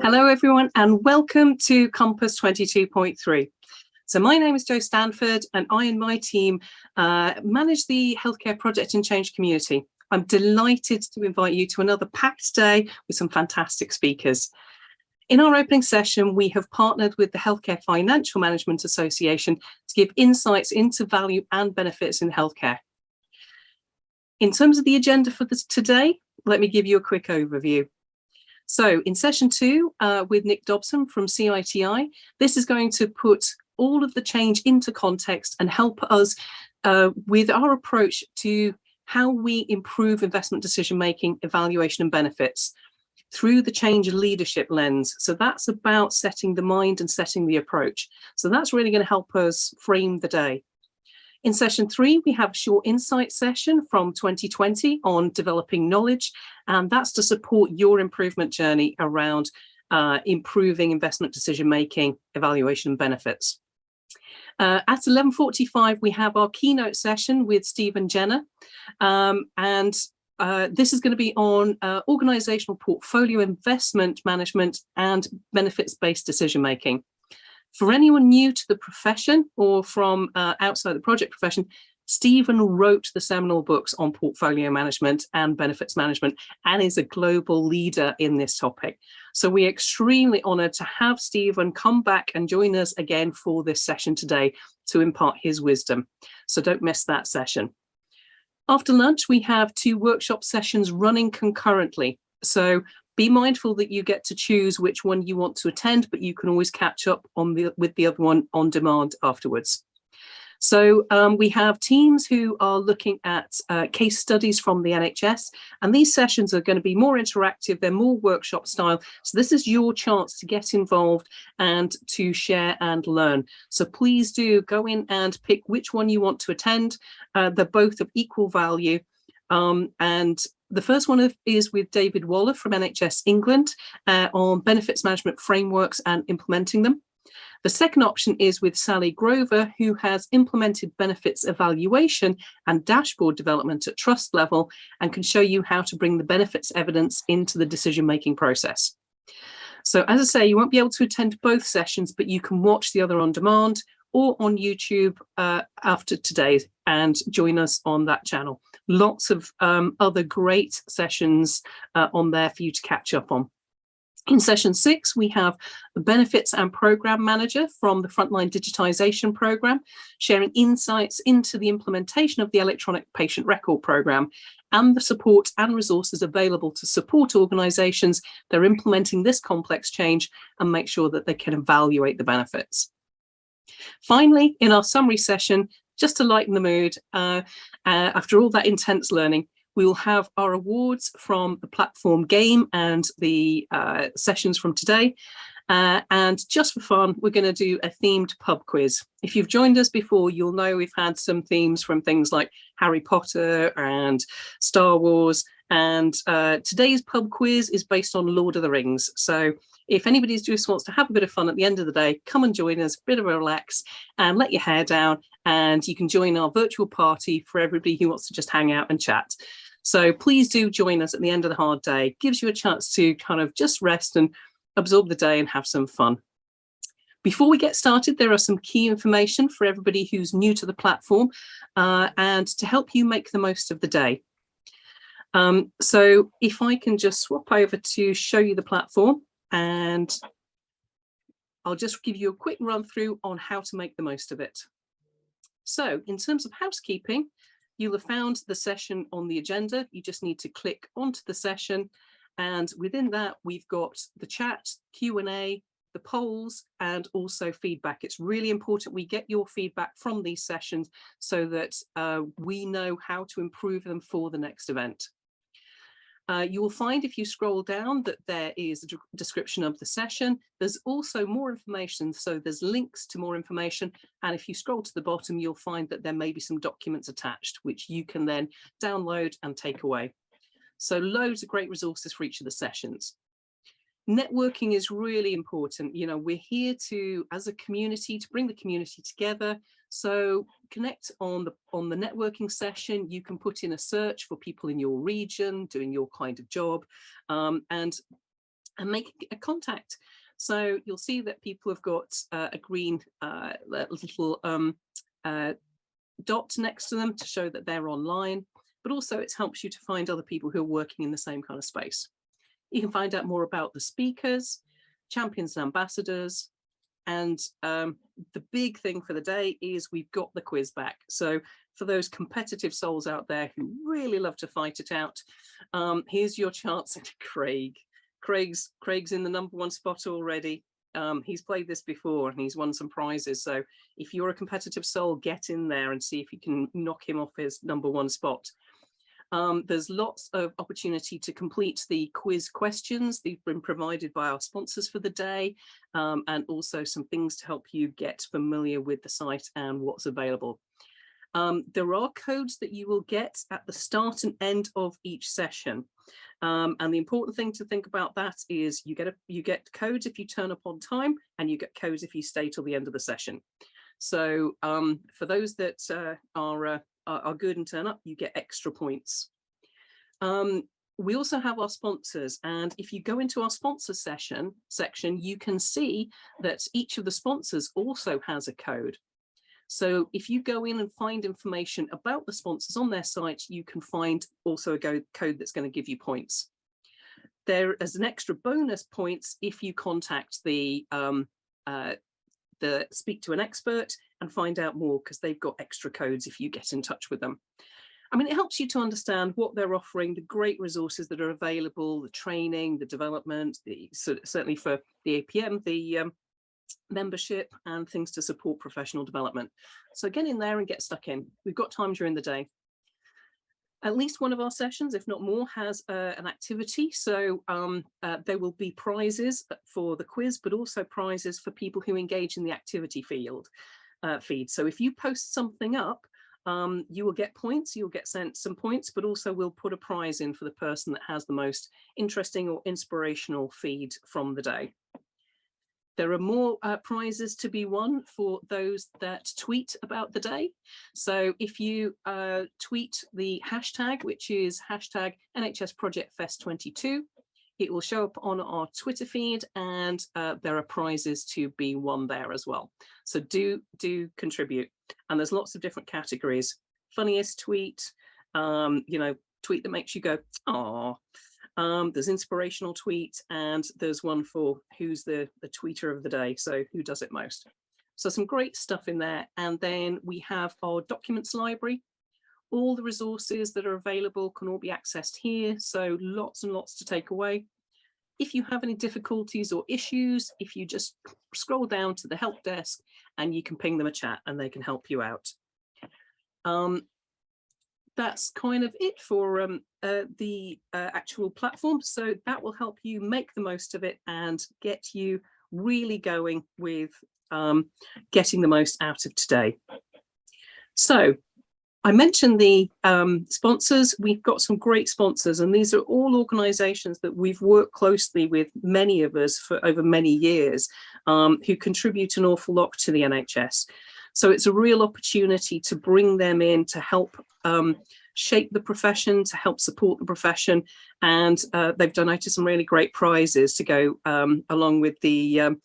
Hello everyone and welcome to Compass 22.3. So my name is Jo Stanford and I and my team manage the healthcare project and change community. I'm delighted to invite you to another packed day with some fantastic speakers. In our opening session, we have partnered with the Healthcare Financial Management Association to give insights into value and benefits in healthcare. In terms of the agenda for today, let me give you a quick overview. So in session 2 with Nick Dobson from CITI, this is going to put all of the change into context and help us with our approach to how we improve investment decision making, evaluation and benefits through the change leadership lens. So that's about setting the mind and setting the approach. So that's really going to help us frame the day. In session 3, we have a short insight session from 2020 on developing knowledge, and that's to support your improvement journey around improving investment decision-making, evaluation and benefits. At 11:45, we have our keynote session with Stephen Jenner, and this is going to be on organizational portfolio investment management and benefits-based decision-making. For anyone new to the profession or from outside the project profession, Stephen wrote the seminal books on portfolio management and benefits management and is a global leader in this topic. So we're extremely honoured to have Stephen come back and join us again for this session today to impart his wisdom. So don't miss that session. After lunch, we have 2 workshop sessions running concurrently. So be mindful that you get to choose which one you want to attend, but you can always catch up with the other one on demand afterwards. So we have teams who are looking at case studies from the NHS, and these sessions are going to be more interactive, they're more workshop style. So this is your chance to get involved and to share and learn. So please do go in and pick which one you want to attend. They're both of equal value. And the first one is with David Waller from NHS England on benefits management frameworks and implementing them. The second option is with Sally Grover, who has implemented benefits evaluation and dashboard development at trust level and can show you how to bring the benefits evidence into the decision-making process. So as I say, you won't be able to attend both sessions, but you can watch the other on demand or on YouTube after today and join us on that channel. Lots of other great sessions on there for you to catch up on. In session 6, we have the Benefits and Program Manager from the Frontline Digitisation Programme, sharing insights into the implementation of the Electronic Patient Record Programme and the support and resources available to support organisations that are implementing this complex change and make sure that they can evaluate the benefits. Finally, in our summary session, just to lighten the mood, after all that intense learning, we will have our awards from the platform game and the sessions from today. And just for fun, we're going to do a themed pub quiz. If you've joined us before, you'll know we've had some themes from things like Harry Potter and Star Wars. And today's pub quiz is based on Lord of the Rings. So if anybody just wants to have a bit of fun at the end of the day, come and join us, a bit of a relax and let your hair down. And you can join our virtual party for everybody who wants to just hang out and chat. So please do join us at the end of the hard day. Gives you a chance to kind of just rest and absorb the day and have some fun. Before we get started, there are some key information for everybody who's new to the platform and to help you make the most of the day. So if I can just swap over to show you the platform, and I'll just give you a quick run through on how to make the most of it. So in terms of housekeeping, you'll have found the session on the agenda. You just need to click onto the session. And within that, we've got the chat, Q&A, the polls, and also feedback. It's really important we get your feedback from these sessions so that we know how to improve them for the next event. You will find if you scroll down that there is a description of the session. There's also more information, so there's links to more information. And if you scroll to the bottom, you'll find that there may be some documents attached, which you can then download and take away. So loads of great resources for each of the sessions. Networking is really important. You know, we're here to, as a community, to bring the community together. So connect on the networking session. You can put in a search for people in your region doing your kind of job, and and make a contact. So you'll see that people have got a green little dot next to them to show that they're online, but also it helps you to find other people who are working in the same kind of space. You can find out more about the speakers, champions and ambassadors, and the big thing for the day is we've got the quiz back. So for those competitive souls out there who really love to fight it out, here's your chance at Craig. Craig's in the #1 spot already. He's played this before and he's won some prizes. So if you're a competitive soul, get in there and see if you can knock him off his #1 spot. There's lots of opportunity to complete the quiz questions. They've been provided by our sponsors for the day, and also some things to help you get familiar with the site and what's available. There are codes that you will get at the start and end of each session. And the important thing to think about that is you get codes if you turn up on time, and you get codes if you stay till the end of the session. So for those that are good and turn up, you get extra points. We also have our sponsors, and if you go into our sponsor section, you can see that each of the sponsors also has a code. So if you go in and find information about the sponsors on their site, you can find also a code that's going to give you points. There is an extra bonus points if you contact the speak to an expert and find out more, because they've got extra codes if you get in touch with them. I mean, it helps you to understand what they're offering, the great resources that are available, the training, the development, certainly for the APM, the membership, and things to support professional development. So get in there and get stuck in. We've got time during the day. At least one of our sessions, if not more, has an activity. So there will be prizes for the quiz, but also prizes for people who engage in the activity feed. So if you post something up, you will get points, you'll get sent some points, but also we'll put a prize in for the person that has the most interesting or inspirational feed from the day. There are more prizes to be won for those that tweet about the day. So if you tweet the hashtag, which is hashtag NHS Project Fest 22, it will show up on our Twitter feed, and there are prizes to be won there as well. So do contribute. And there's lots of different categories. Funniest tweet, tweet that makes you go, "Aw." There's inspirational tweet, and there's one for who's the tweeter of the day, so who does it most. So some great stuff in there. And then we have our documents library. All the resources that are available can all be accessed here, so lots and lots to take away. If you have any difficulties or issues, if you just scroll down to the help desk and you can ping them a chat and they can help you out. That's kind of it for the actual platform. So that will help you make the most of it and get you really going with getting the most out of today. So I mentioned the sponsors. We've got some great sponsors, and these are all organisations that we've worked closely with, many of us, for over many years, who contribute an awful lot to the NHS. So it's a real opportunity to bring them in to help shape the profession, to help support the profession. And they've donated some really great prizes to go along with the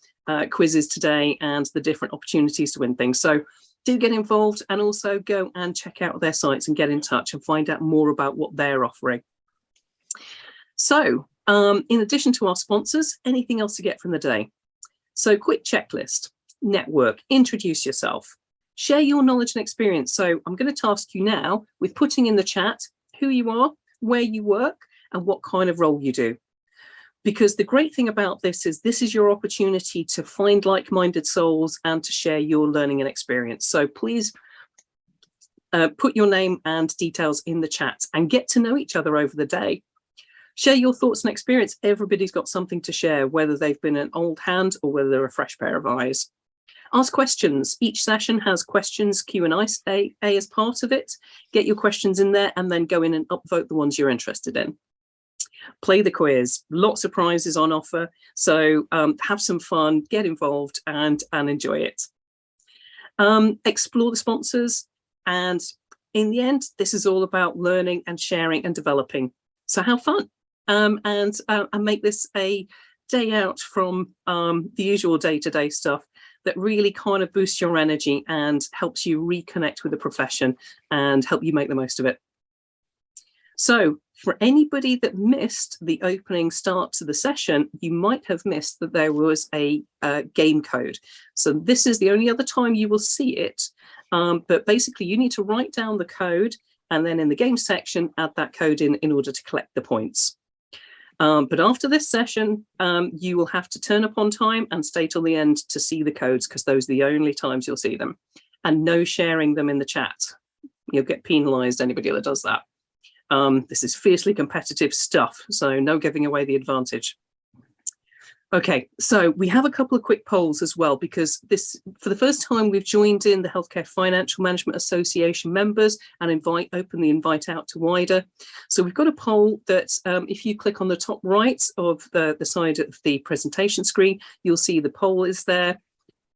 quizzes today and the different opportunities to win things. So do get involved, and also go and check out their sites and get in touch and find out more about what they're offering. So in addition to our sponsors, anything else to get from the day? So quick checklist: network, introduce yourself, share your knowledge and experience. So I'm going to task you now with putting in the chat who you are, where you work, and what kind of role you do. Because the great thing about this is your opportunity to find like-minded souls and to share your learning and experience. So please put your name and details in the chat and get to know each other over the day. Share your thoughts and experience. Everybody's got something to share, whether they've been an old hand or whether they're a fresh pair of eyes. Ask questions. Each session has questions, Q&A as part of it. Get your questions in there and then go in and upvote the ones you're interested in. Play the quiz. Lots of prizes on offer. So have some fun, get involved, and enjoy it. Explore the sponsors. And in the end, this is all about learning and sharing and developing. So have fun and make this a day out from the usual day-to-day stuff that really kind of boosts your energy and helps you reconnect with the profession and help you make the most of it. So for anybody that missed the opening start to the session, you might have missed that there was a game code. So this is the only other time you will see it. But basically you need to write down the code and then in the game section, add that code in order to collect the points. But after this session, you will have to turn up on time and stay till the end to see the codes, because those are the only times you'll see them. And no sharing them in the chat. You'll get penalised, anybody that does that. This is fiercely competitive stuff, so no giving away the advantage. Okay, so we have a couple of quick polls as well, because this, for the first time, we've joined in the Healthcare Financial Management Association members and open the invite out to wider. So we've got a poll that if you click on the top right of the side of the presentation screen, you'll see the poll is there.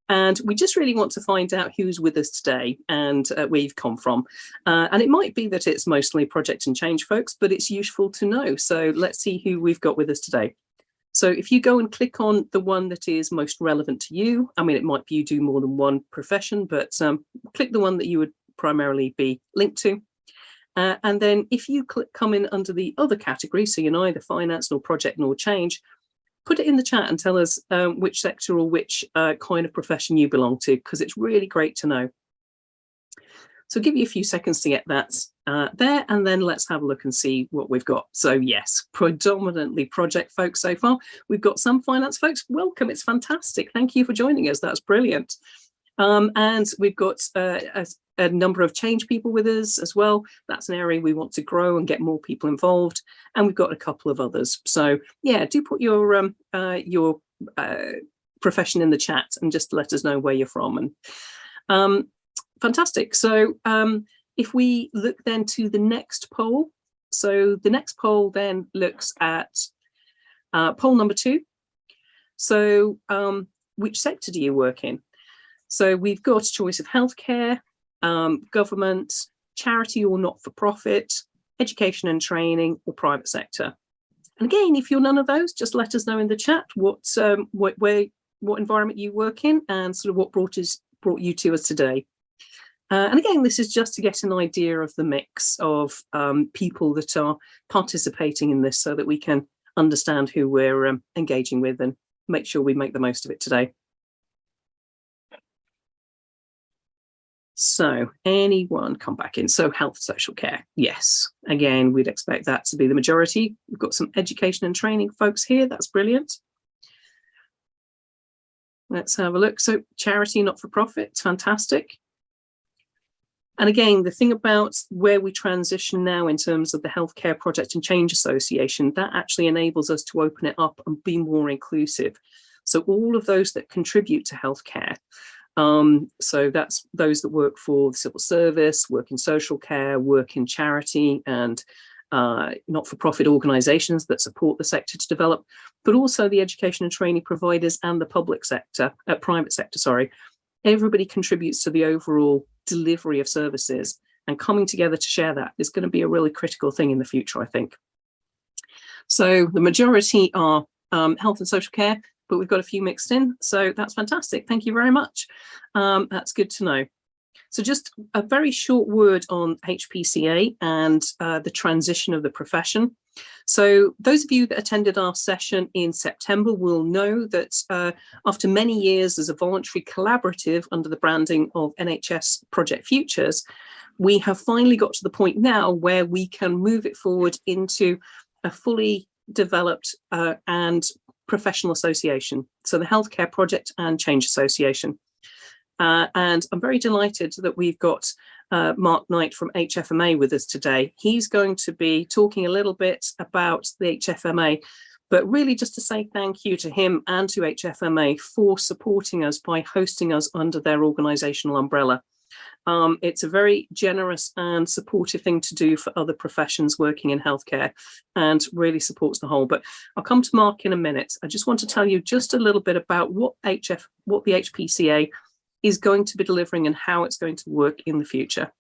And we just really want to find out who's with us today and where you've come from. And it might be that it's mostly project and change folks, but it's useful to know. So let's see who we've got with us today. So if you go and click on the one that is most relevant to you, I mean, it might be you do more than one profession, but click the one that you would primarily be linked to. And then if you come in under the other category, so you're neither finance nor project nor change, put it in the chat and tell us which sector or which kind of profession you belong to, because it's really great to know. So I'll give you a few seconds to get that there, and then let's have a look and see what we've got. So yes, predominantly project folks so far. We've got some finance folks. Welcome, it's fantastic. Thank you for joining us. That's brilliant. And we've got a number of change people with us as well. That's an area we want to grow and get more people involved. And we've got a couple of others. So yeah, do put your profession in the chat and just let us know where you're from. And fantastic. So if we look then to the next poll, so the next poll then looks at poll number 2. So which sector do you work in? So we've got choice of healthcare, government, charity or not-for-profit, education and training, or private sector. And again, if you're none of those, just let us know in the chat what environment you work in and sort of what brought you to us today. And again, this is just to get an idea of the mix of people that are participating in this so that we can understand who we're engaging with and make sure we make the most of it today. So anyone come back in? So health, social care. Yes, again, we'd expect that to be the majority. We've got some education and training folks here. That's brilliant. Let's have a look. So charity, not-for-profit, it's fantastic. And again, the thing about where we transition now in terms of the Healthcare Project and Change Association, that actually enables us to open it up and be more inclusive. So all of those that contribute to healthcare, so that's those that work for the civil service, work in social care, work in charity and not-for-profit organisations that support the sector to develop, but also the education and training providers and the public sector, private sector, sorry. Everybody contributes to the overall delivery of services, and coming together to share that is going to be a really critical thing in the future, I think. So the majority are health and social care, but we've got a few mixed in, so that's fantastic. Thank you very much. That's good to know. So just a very short word on HPCA and the transition of the profession. So those of you that attended our session in September will know that after many years as a voluntary collaborative under the branding of NHS Project Futures, we have finally got to the point now where we can move it forward into a fully developed and professional association. So the Healthcare Project and Change Association. And I'm very delighted that we've got Mark Knight from HFMA with us today. He's going to be talking a little bit about the HFMA, but really just to say thank you to him and to HFMA for supporting us by hosting us under their organisational umbrella. It's a very generous and supportive thing to do for other professions working in healthcare and really supports the whole. But I'll come to Mark in a minute. I just want to tell you just a little bit about what the HPCA is going to be delivering and how it's going to work in the future.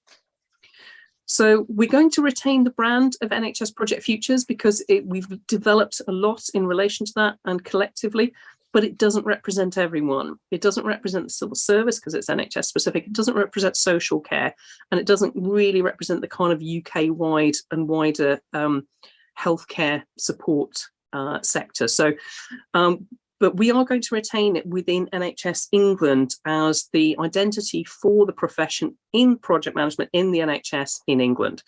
So we're going to retain the brand of NHS Project Futures because we've developed a lot in relation to that and collectively, but it doesn't represent everyone. It doesn't represent the civil service because it's NHS specific. It doesn't represent social care, and it doesn't really represent the kind of UK-wide and wider healthcare support sector. So, but we are going to retain it within NHS England as the identity for the profession in project management in the NHS in England.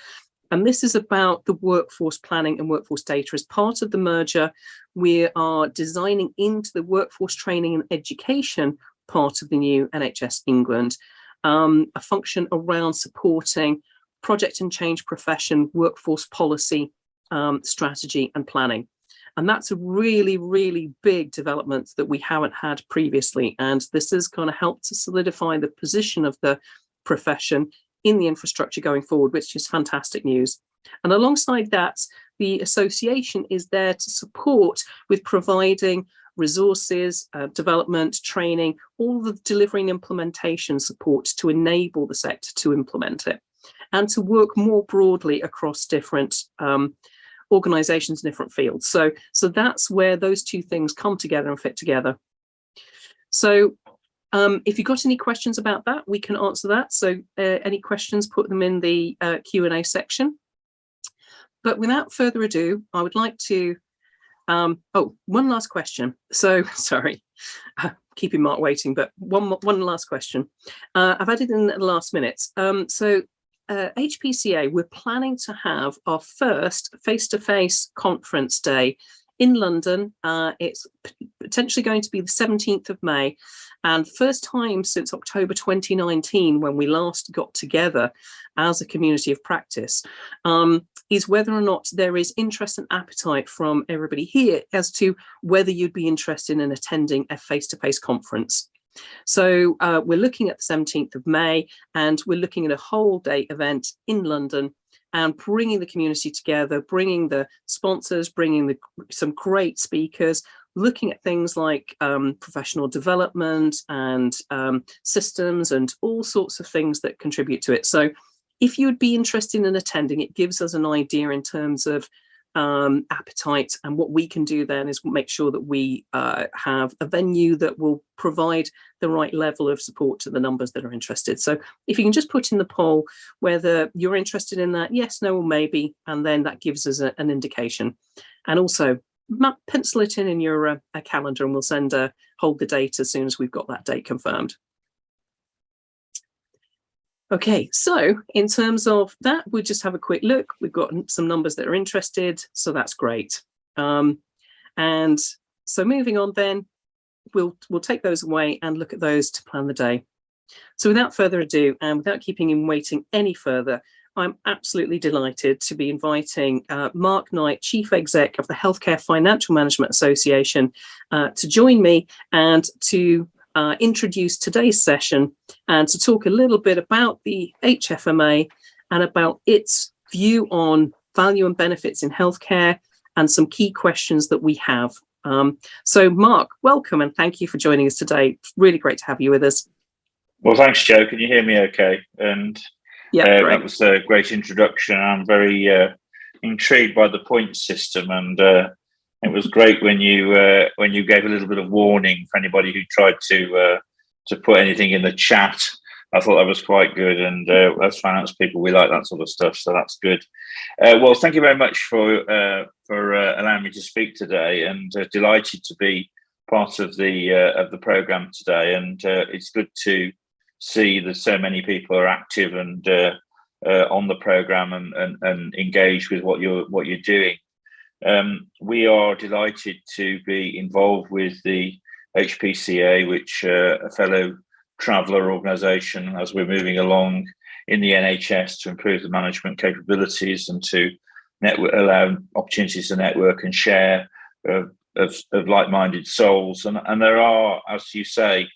And this is about the workforce planning and workforce data. As part of the merger, we are designing into the workforce training and education part of the new NHS England, a function around supporting project and change profession, workforce policy, strategy and planning. And that's a really, really big development that we haven't had previously. And this is going to help to solidify the position of the profession in the infrastructure going forward, which is fantastic news. And alongside that, the association is there to support with providing resources, development, training, all the delivery and implementation support to enable the sector to implement it and to work more broadly across different organizations in different fields. So that's where those two things come together and fit together. So if you've got any questions about that, we can answer that. So any questions, put them in the Q&A section. But without further ado, I would like to, one last question. So, sorry, keeping Mark waiting, but one last question. I've added in at the last minute. HPCA, we're planning to have our first face-to-face conference day in London. It's potentially going to be the 17th of May, and first time since October 2019 when we last got together as a community of practice, is whether or not there is interest and appetite from everybody here as to whether you'd be interested in attending a face-to-face conference. So we're looking at the 17th of May, and we're looking at a whole day event in London and bringing the community together, bringing the sponsors, bringing some great speakers, looking at things like professional development and systems and all sorts of things that contribute to it. So if you would be interested in attending, it gives us an idea in terms of appetite, and what we can do then is make sure that we have a venue that will provide the right level of support to the numbers that are interested. So if you can just put in the poll whether you're interested in that, yes, no, or maybe, and then that gives us an indication. And also pencil it in your calendar, and we'll hold the date as soon as we've got that date confirmed. Okay, so in terms of that, we'll just have a quick look. We've got some numbers that are interested, so that's great. And so moving on then, we'll take those away and look at those to plan the day. So without further ado, and without keeping him waiting any further, I'm absolutely delighted to be inviting Mark Knight, Chief Exec of the Healthcare Financial Management Association, to join me and to introduce today's session and to talk a little bit about the HFMA and about its view on value and benefits in healthcare and some key questions that we have. So Mark, welcome and thank you for joining us today. It's really great to have you with us. Well, thanks, Jo. Can you hear me okay? And yeah, that was a great introduction. I'm very intrigued by the points system, and it was great when you gave a little bit of warning for anybody who tried to put anything in the chat. I thought that was quite good, and as finance people, we like that sort of stuff, so that's good. Well, thank you very much for allowing me to speak today, and delighted to be part of the program today. And it's good to see that so many people are active and on the program and engaged with what you're doing. We are delighted to be involved with the HPCA, which a fellow traveller organisation, as we're moving along in the NHS to improve the management capabilities and to allow opportunities to network and share of like-minded souls. And there are, as you say,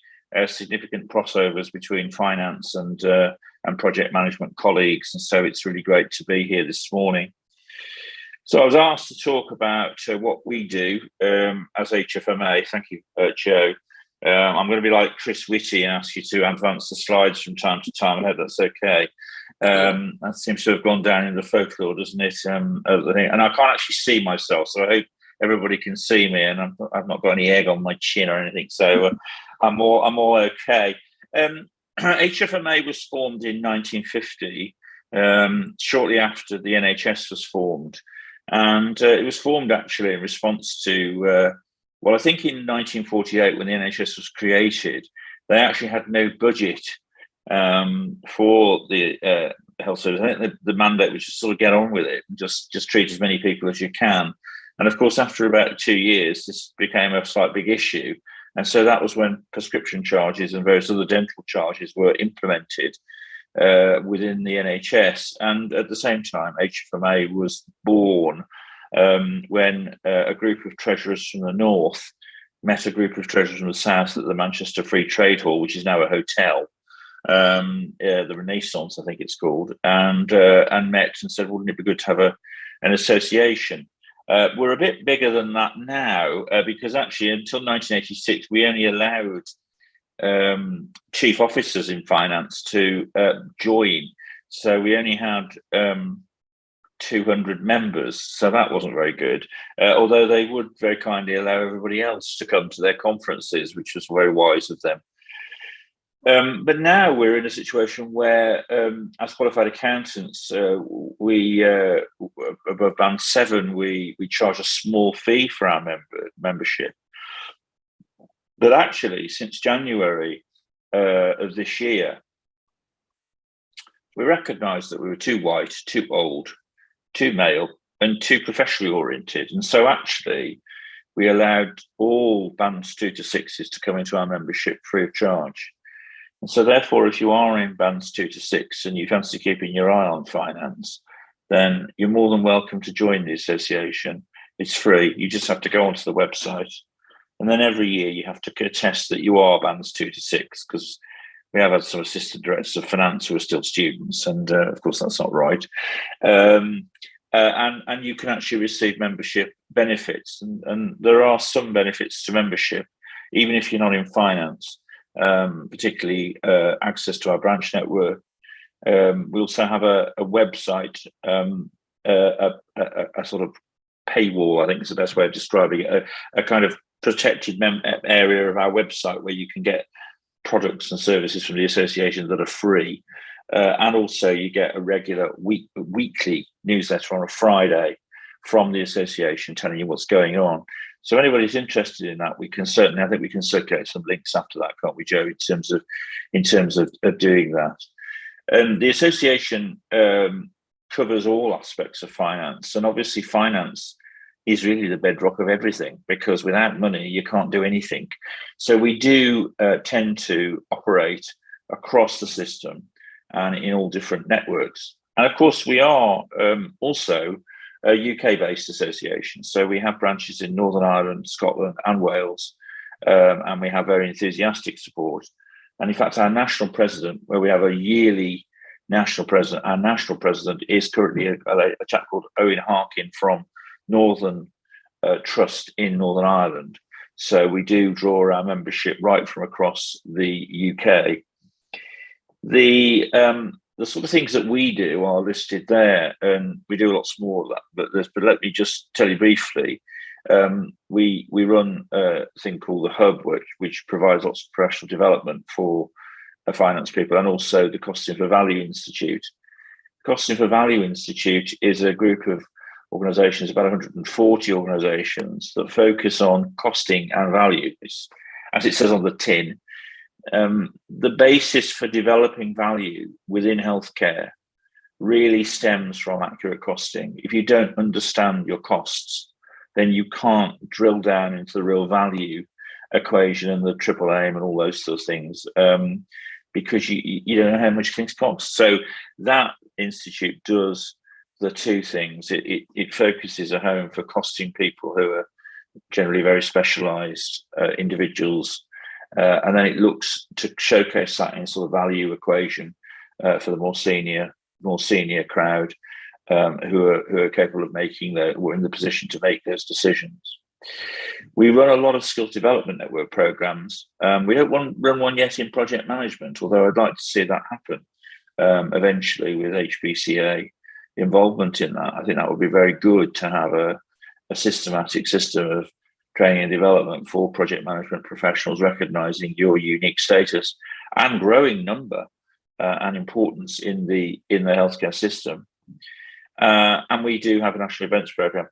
significant crossovers between finance and project management colleagues. And so it's really great to be here this morning. So I was asked to talk about what we do as HFMA. Thank you, Jo. I'm going to be like Chris Whitty and ask you to advance the slides from time to time. I hope that's okay. That seems to have gone down in the folklore, doesn't it? And I can't actually see myself, so I hope everybody can see me, and I've not got any egg on my chin or anything, so I'm all okay. HFMA was formed in 1950, shortly after the NHS was formed, and it was formed actually in response to, well, I think in 1948 when the NHS was created, they actually had no budget for the health service. I think the mandate was just sort of get on with it and just treat as many people as you can. And of course, after about 2 years, this became a slight big issue. And so that was when prescription charges and various other dental charges were implemented within the NHS. And at the same time, HFMA was born when a group of treasurers from the north met a group of treasurers from the south at the Manchester Free Trade Hall, which is now a hotel, the Renaissance, I think it's called, and met and said, wouldn't it be good to have an association? We're a bit bigger than that now, because actually until 1986, we only allowed chief officers in finance to join. So we only had 200 members, so that wasn't very good, although they would very kindly allow everybody else to come to their conferences, which was very wise of them. But now we're in a situation where, as qualified accountants, we above band 7, we charge a small fee for our membership. But actually, since January of this year, we recognised that we were too white, too old, too male, and too professionally oriented, and so actually, we allowed all bands 2 to 6s to come into our membership free of charge. And so therefore, if you are in bands 2 to 6 and you fancy keeping your eye on finance, then you're more than welcome to join the association. It's free. You just have to go onto the website. And then every year you have to attest that you are bands 2 to 6, because we have had some assistant directors of finance who are still students. And of course, that's not right. And you can actually receive membership benefits. And there are some benefits to membership, even if you're not in finance. Particularly access to our branch network. We also have a website, a sort of paywall, I think is the best way of describing it, a kind of protected area of our website where you can get products and services from the association that are free. And also you get a regular weekly newsletter on a Friday from the association telling you what's going on. So anybody who's interested in that, I think we can circulate some links after that, can't we, Joe, in terms of doing that. And the association covers all aspects of finance. And obviously finance is really the bedrock of everything, because without money, you can't do anything. So we do tend to operate across the system and in all different networks. And of course, we are also a UK-based association. So we have branches in Northern Ireland, Scotland and Wales, and we have very enthusiastic support. And in fact, our national president, where we have a yearly national president, our national president is currently a chap called Owen Harkin from Northern Trust in Northern Ireland. So we do draw our membership right from across the UK. The sort of things that we do are listed there, and we do lots more of that. But let me just tell you briefly. We run a thing called the Hub, which provides lots of professional development for finance people, and also the Costing for Value Institute. Costing for Value Institute is a group of organisations, about 140 organisations, that focus on costing and value. It's, as it says on the tin. The basis for developing value within healthcare really stems from accurate costing. If you don't understand your costs, then you can't drill down into the real value equation and the triple aim and all those sort of things, because you don't know how much things cost. So that institute does the two things. It focuses a home for costing people who are generally very specialised individuals. And then it looks to showcase that in sort of value equation for the more senior crowd who are capable of were in the position to make those decisions. We run a lot of skills development network programs. We don't run one yet in project management, although I'd like to see that happen. eventually with HPCA involvement in that. I think that would be very good to have a systematic system of training and development for project management professionals, recognizing your unique status and growing number and importance in the healthcare system. And we do have a national events program.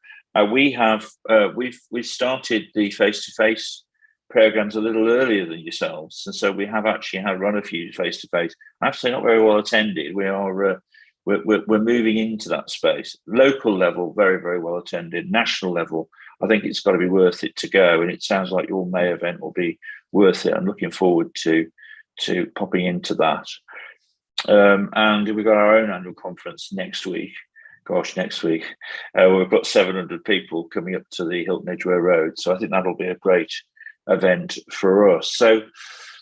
We've started the face-to-face programs a little earlier than yourselves, and so we have actually run a few face-to-face. I have to say, not very well attended. We're moving into that space. Local level, very, very well attended. National level, I think it's got to be worth it to go, and it sounds like your May event will be worth it. I'm looking forward to popping into that. And we've got our own annual conference next week. Next week. We've got 700 people coming up to the Hilton Edgware Road. So I think that'll be a great event for us. So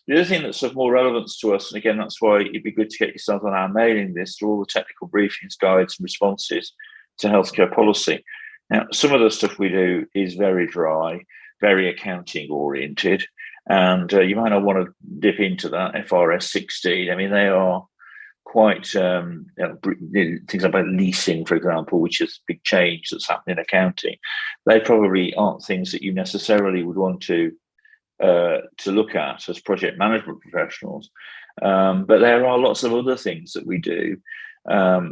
the other thing that's of more relevance to us, and again, that's why it'd be good to get yourself on our mailing list, all the technical briefings, guides, and responses to healthcare policy. Now, some of the stuff we do is very dry, very accounting oriented, and you might not want to dip into that. FRS 16, I mean, they are quite things about leasing, for example, which is a big change that's happening in accounting. They probably aren't things that you necessarily would want to look at as project management professionals. But there are lots of other things that we do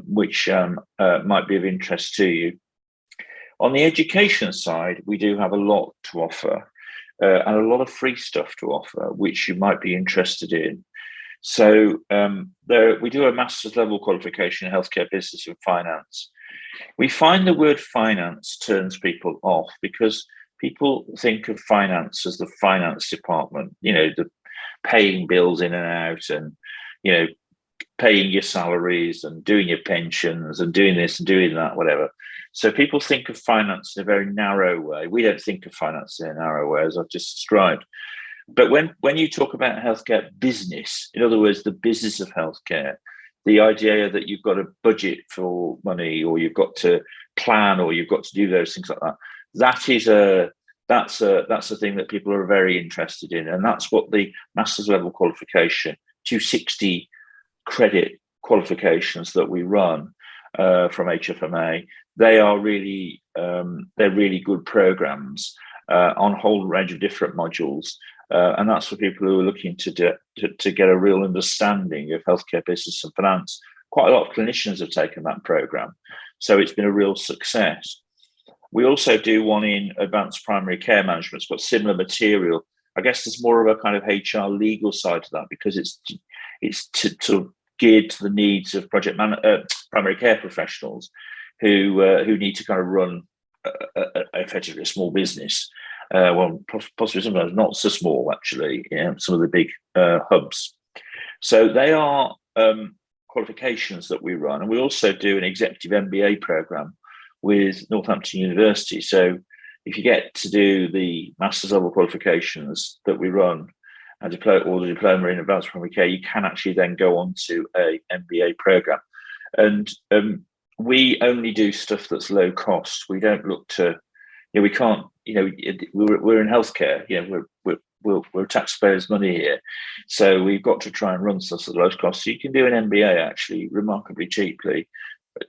which might be of interest to you. On the education side, we do have a lot to offer and a lot of free stuff to offer, which you might be interested in. So we do a master's level qualification in healthcare business and finance. We find the word finance turns people off because people think of finance as the finance department, the paying bills in and out and, paying your salaries and doing your pensions and doing this and doing that, whatever. So people think of finance in a very narrow way. We don't think of finance in a narrow way, as I've just described. But when you talk about healthcare business, in other words, the business of healthcare, the idea that you've got to budget for money, or you've got to plan, or you've got to do those things like that, that's a thing that people are very interested in, and that's what the master's level qualification, 260 credit qualifications that we run from HFMA. They are really they're really good programs on a whole range of different modules. And that's for people who are looking to get a real understanding of healthcare business and finance. Quite a lot of clinicians have taken that program, so it's been a real success. We also do one in advanced primary care management. It's got similar material. I guess there's more of a kind of HR legal side to that because it's geared to the needs of primary care professionals who need to kind of run effectively a small business. Possibly sometimes not so small, actually, some of the big hubs. So they are qualifications that we run. And we also do an executive MBA program with Northampton University. So if you get to do the master's level qualifications that we run or the diploma in advanced primary care, you can actually then go on to a MBA program. And we only do stuff that's low cost. We don't look to, we can't, we're in healthcare, we're taxpayers' money here. So we've got to try and run stuff at low cost. So you can do an MBA actually remarkably cheaply,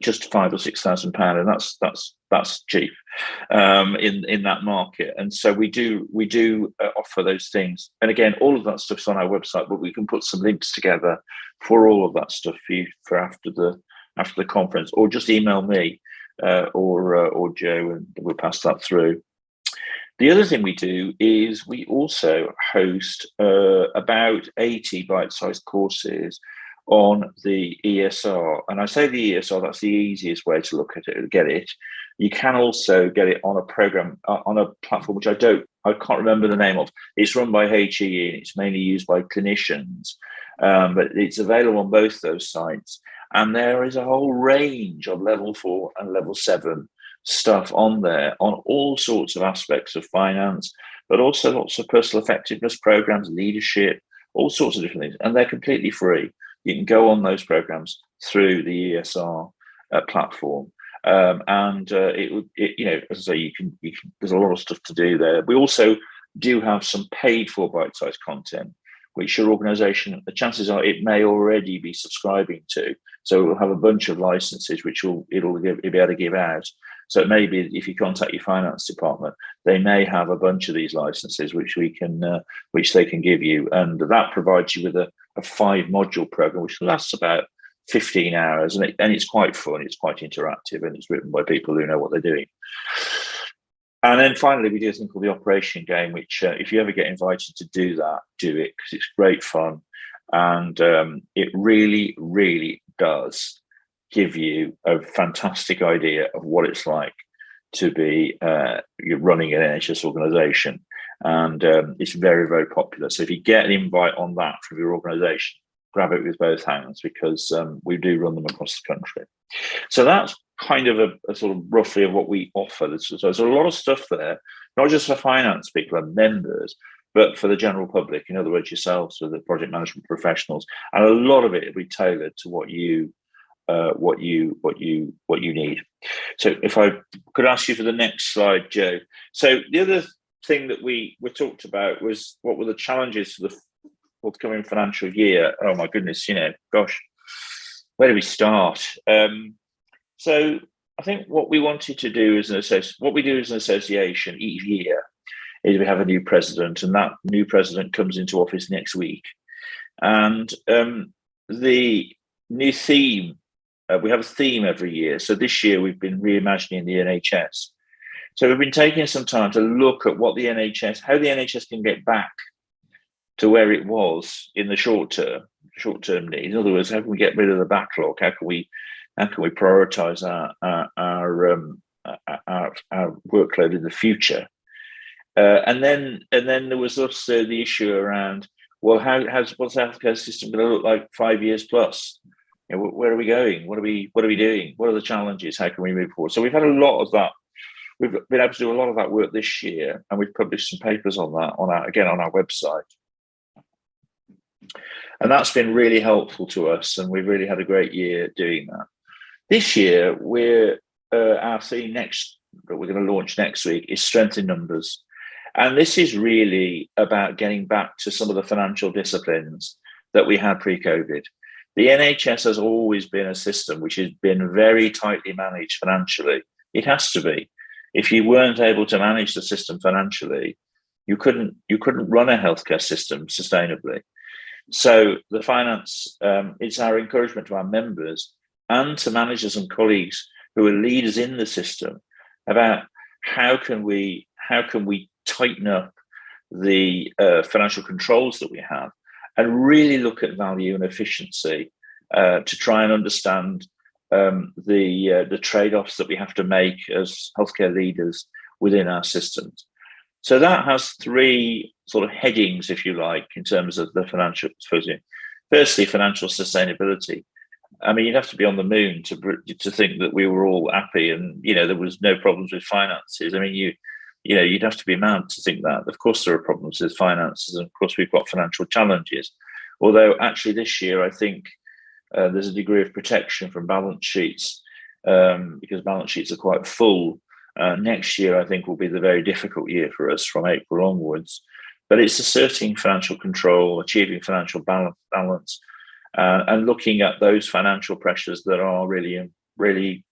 just £5,000 or £6,000, and that's cheap in that market. And so we do offer those things. And again, all of that stuff's on our website, but we can put some links together for all of that stuff for you for after the conference, or just email me or Joe, and we'll pass that through. The other thing we do is we also host about 80 bite-sized courses on the ESR. And I say the ESR, that's the easiest way to look at it, get it. You can also get it on a program, on a platform, which I can't remember the name of. It's run by HEE and it's mainly used by clinicians, but it's available on both those sites. And there is a whole range of level 4 and level 7 stuff on there on all sorts of aspects of finance, but also lots of personal effectiveness programs, leadership, all sorts of different things. And they're completely free. You can go on those programs through the ESR platform. And as I say, you can, there's a lot of stuff to do there. We also do have some paid for bite-sized content, which your organisation, the chances are it may already be subscribing to. So it will have a bunch of licenses which it'll be able to give out. So it may be if you contact your finance department, they may have a bunch of these licenses which they can give you, and that provides you with a 5-module program which lasts about 15 hours, and it's quite fun, it's quite interactive, and it's written by people who know what they're doing. And then finally, we do a thing called the operation game, which if you ever get invited to do that, do it, because it's great fun. And it really, really does give you a fantastic idea of what it's like to be you're running an NHS organisation. And it's very, very popular. So if you get an invite on that from your organisation, grab it with both hands, because we do run them across the country. So that's kind of a sort of roughly of what we offer. So there's a lot of stuff there, not just for finance people and members, but for the general public. In other words, yourselves, or the project management professionals, and a lot of it will be tailored to what you need. So if I could ask you for the next slide, Jo. So the other thing that we talked about was what were the challenges for the forthcoming financial year. Oh my goodness, gosh, where do we start? So I think what we wanted to do as an association each year is we have a new president, and that new president comes into office next week. And the new theme, we have a theme every year. So this year we've been reimagining the NHS. So we've been taking some time to look at what how the NHS can get back to where it was in the short term need. In other words, how can we get rid of the backlog? How can we prioritise our workload in the future? And then there was also the issue around, well, what's the healthcare system going to look like 5 years plus? Where are we going? What are we doing? What are the challenges? How can we move forward? So we've had a lot of that. We've been able to do a lot of that work this year, and we've published some papers on that on our website. And that's been really helpful to us, and we've really had a great year doing that. This year, our theme that we're going to launch next week is Strength in Numbers. And this is really about getting back to some of the financial disciplines that we had pre-COVID. The NHS has always been a system which has been very tightly managed financially. It has to be. If you weren't able to manage the system financially, you couldn't run a healthcare system sustainably. So the finance, it's our encouragement to our members and to managers and colleagues who are leaders in the system about how can we tighten up the financial controls that we have, and really look at value and efficiency to try and understand the trade-offs that we have to make as healthcare leaders within our systems. So that has 3 sort of headings, if you like, in terms of the financial. Firstly, financial sustainability. I mean, you'd have to be on the moon to think that we were all happy and there was no problems with finances. I mean, you'd have to be mad to think that. Of course, there are problems with finances, and of course, we've got financial challenges. Although, actually, this year, I think there's a degree of protection from balance sheets because balance sheets are quite full. Next year, I think, will be the very difficult year for us from April onwards. But it's asserting financial control, achieving financial balance, and looking at those financial pressures that are really, really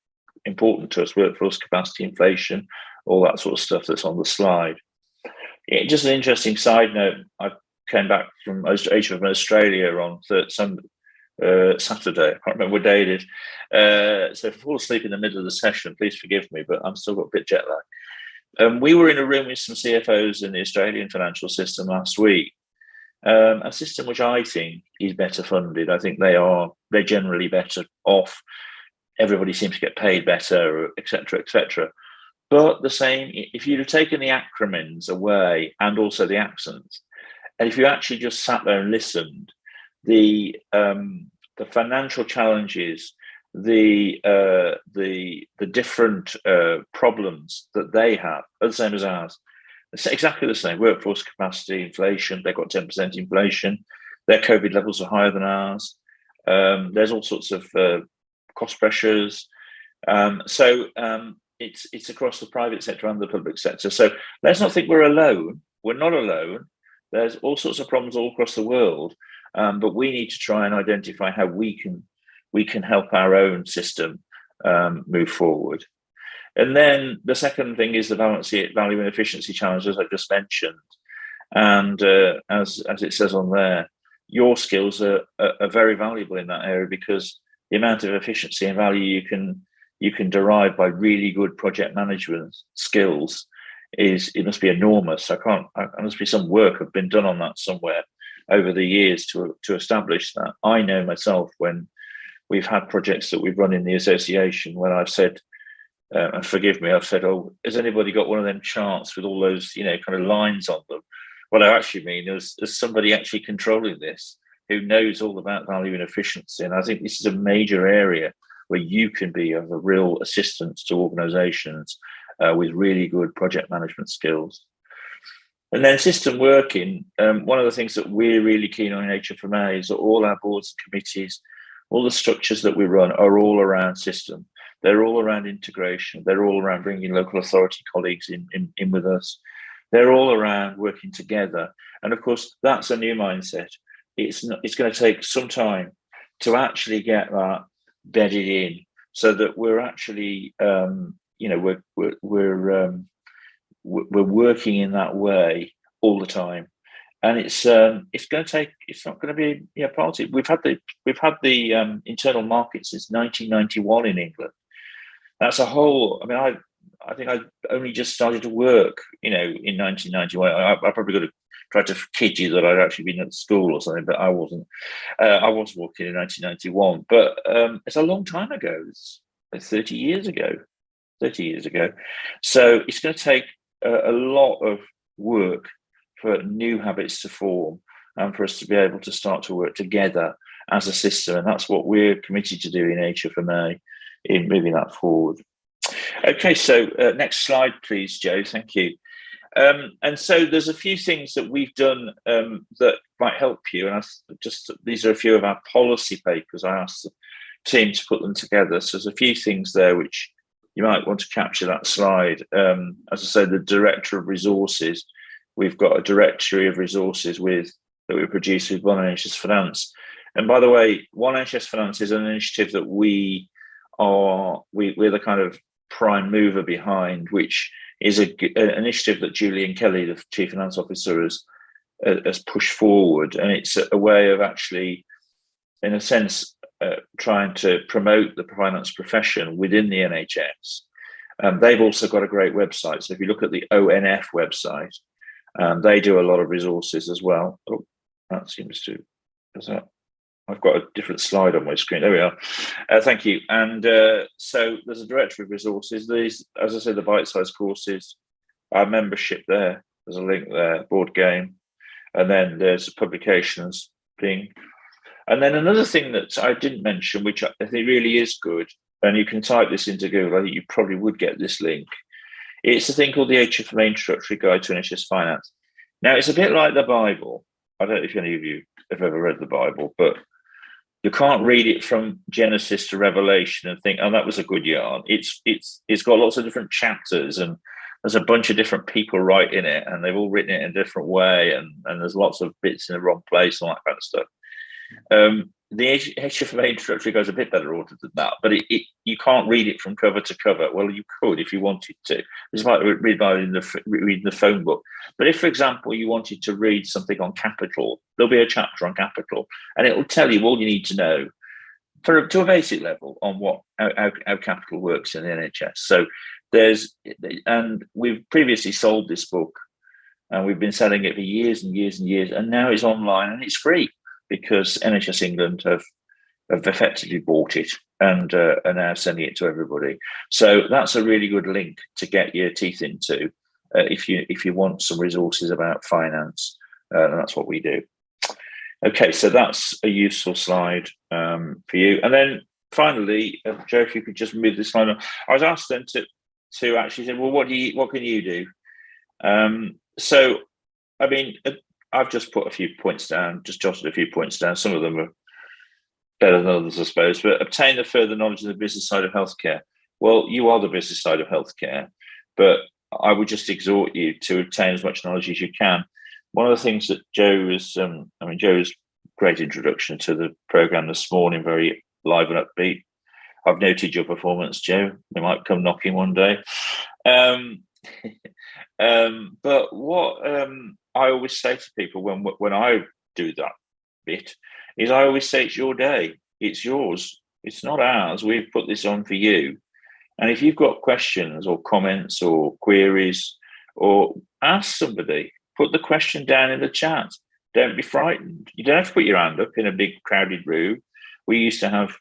important to us: workforce capacity, inflation, all that sort of stuff that's on the slide. Just an interesting side note: I came back from HFMA Australia on Saturday. I can't remember what day it is. So if I fall asleep in the middle of the session, please forgive me, but I'm still got a bit jet lag. We were in a room with some CFOs in the Australian financial system last week. A system which I think is better funded. I think they're generally better off. Everybody seems to get paid better, etc., etc. But the same, if you'd have taken the acronyms away and also the accents, and if you actually just sat there and listened, the financial challenges, the different problems that they have are the same as ours. It's exactly the same. Workforce capacity, inflation. They've got 10% inflation. Their COVID levels are higher than ours. There's all sorts of cost pressures. It's across the private sector and the public sector. So let's not think we're alone. We're not alone. There's all sorts of problems all across the world, but we need to try and identify how we can help our own system move forward. And then the second thing is the value and efficiency challenges I just mentioned. And as it says on there, your skills are very valuable in that area, because the amount of efficiency and value you can derive by really good project management skills it must be enormous. There must be some work have been done on that somewhere over the years to establish that. I know myself, when we've had projects that we've run in the association, when I've said, and forgive me, I've said, "Oh, has anybody got one of them charts with all those, kind of lines on them?" What I actually mean is somebody actually controlling this who knows all about value and efficiency. And I think this is a major area where you can be of a real assistance to organizations with really good project management skills. And then system working. One of the things that we're really keen on in HFMA is that all our boards and committees, all the structures that we run, are all around system. They're all around integration. They're all around bringing local authority colleagues in with us. They're all around working together. And of course, that's a new mindset. It's going to take some time to actually get that bedded in, so that we're actually, we're working in that way all the time. And it's going to take. It's not going to be party. We've had the internal market since 1991 in England. That's a whole. I mean, I think I only just started to work, in 1991. I probably could have tried to kid you that I'd actually been at school or something, but I wasn't. I was working in 1991, but it's a long time ago. It's 30 years ago. 30 years ago. So it's going to take a lot of work for new habits to form and for us to be able to start to work together as a system. And that's what we're committed to do in HFMA, in moving that forward. Okay, so next slide, please, Jo. Thank you. And so there's a few things that we've done that might help you. And these are a few of our policy papers. I asked the team to put them together. So there's a few things there which you might want to capture that slide. As I said, the Director of Resources, we've got a directory of resources that we produce with One NHS Finance. And by the way, One NHS Finance is an initiative that we're the kind of prime mover behind, which is an initiative that Julian Kelly, the Chief Finance Officer, has pushed forward. And it's a way of actually, in a sense, trying to promote the finance profession within the NHS. They've also got a great website. So if you look at the ONF website, they do a lot of resources as well. Oh, that seems to, I've got a different slide on my screen. There we are. Thank you. And so there's a directory of resources. These, as I said, the bite-sized courses, our membership there. There's a link there, board game. And then there's publications thing. And then another thing that I didn't mention, which I think really is good, and you can type this into Google, I think you probably would get this link. It's a thing called the HFMA Introductory Guide to NHS Finance. Now, it's a bit like the Bible. I don't know if any of you have ever read the Bible, but you can't read it from Genesis to Revelation and think, "Oh, that was a good yarn." It's got lots of different chapters, and there's a bunch of different people writing it, and they've all written it in a different way, and there's lots of bits in the wrong place and all that kind of stuff. The HFMA Introductory Guide is a bit better ordered than that, but you can't read it from cover to cover. Well, you could if you wanted to. It's like reading the phone book. But if, for example, you wanted to read something on capital, there'll be a chapter on capital, and it will tell you all you need to know to a basic level on how capital works in the NHS. So and we've previously sold this book, and we've been selling it for years and years and years, and now it's online and it's free, because NHS England have effectively bought it and are now sending it to everybody. So that's a really good link to get your teeth into if you want some resources about finance, and that's what we do. Okay, so that's a useful slide for you. And then finally, Jo, if you could just move this slide on. I was asked then to actually say, well, what can you do? So, I mean, I've just put a few points down, just jotted a few points down. Some of them are better than others, I suppose. But obtain the further knowledge of the business side of healthcare. Well, you are the business side of healthcare, but I would just exhort you to obtain as much knowledge as you can. one of the things that Jo was, Jo's great introduction to the programme this morning, very live and upbeat. I've noted your performance, Jo. We might come knocking one day. But what I always say to people when I do that bit is I always say it's your day. It's yours. It's not ours. We've put this on for you. And if you've got questions or comments or queries, or ask somebody, put the question down in the chat. Don't be frightened. You don't have to put your hand up in a big crowded room. We used to have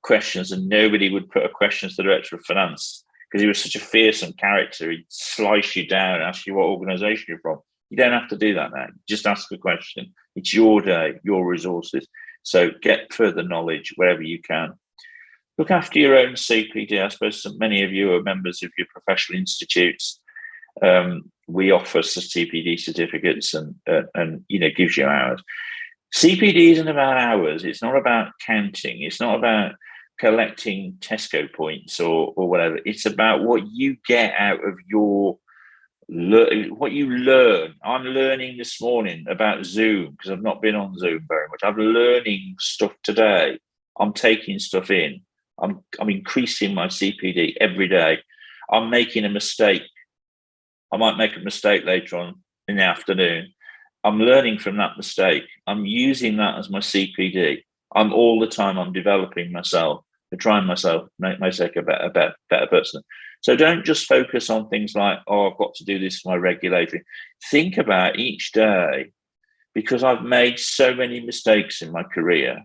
questions and nobody would put a question to the director of finance because he was such a fearsome character. He'd slice you down and ask you what organisation you're from. You don't have to do that now. Just ask a question. It's your day, your resources. So get further knowledge wherever you can. Look after your own CPD. I suppose many of you are members of your professional institutes. We offer CPD certificates and gives you hours. CPD isn't about hours. It's not about counting. It's not about collecting Tesco points or whatever. It's about what you get out of what you learn. I'm learning this morning about Zoom because I've not been on Zoom very much. I'm learning stuff today. I'm taking stuff in. I'm increasing my CPD every day. I'm making a mistake. I might make a mistake later on in the afternoon. I'm learning from that mistake. I'm using that as my CPD. All the time I'm developing myself, trying myself, make myself a better person. So don't just focus on things like, I've got to do this for my regulatory. Think about each day, because I've made so many mistakes in my career.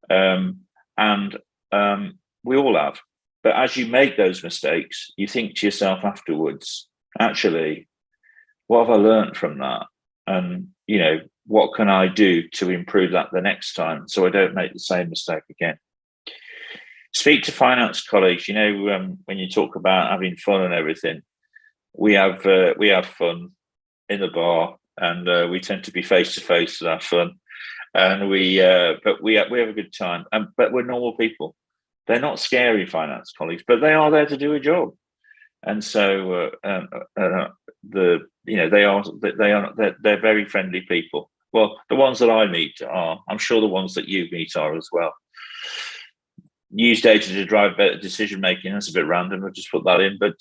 And we all have. But as you make those mistakes, you think to yourself afterwards, actually, what have I learned from that? And, what can I do to improve that the next time so I don't make the same mistake again? Speak to finance colleagues. When you talk about having fun and everything, we have fun in the bar, and we tend to be face to face with our fun, and we have a good time. But we're normal people. They're not scary finance colleagues, but they are there to do a job, and so they're very friendly people. Well, the ones that I meet are. I'm sure the ones that you meet are as well. Use data to drive better decision making. That's a bit random. I'll just put that in. But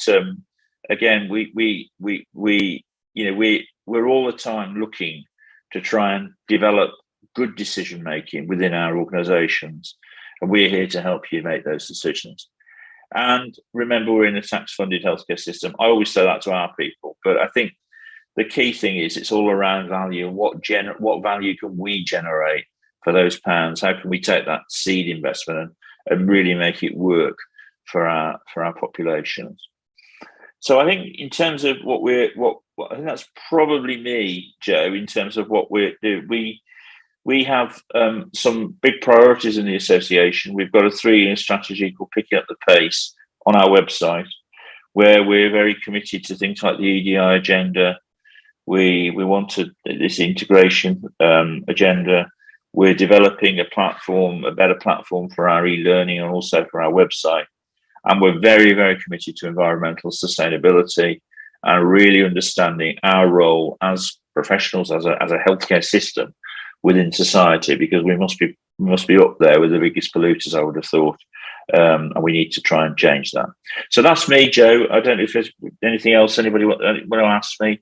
again, we're all the time looking to try and develop good decision making within our organisations, and we're here to help you make those decisions. And remember, we're in a tax-funded healthcare system. I always say that to our people, but I think the key thing is it's all around value. What value can we generate for those pounds? How can we take that seed investment and really make it work for our populations? So I think in terms of I think that's probably me, Jo. In terms of what we're doing, we have some big priorities in the association. We've got a 3-year strategy called Picking Up the Pace on our website, where we're very committed to things like the EDI agenda. We wanted this integration agenda. We're developing a better platform for our e-learning and also for our website. And we're very, very committed to environmental sustainability and really understanding our role as professionals, as a healthcare system within society, because we must be up there with the biggest polluters, I would have thought. And we need to try and change that. So that's me, Jo. I don't know if there's anything else anybody want to ask me.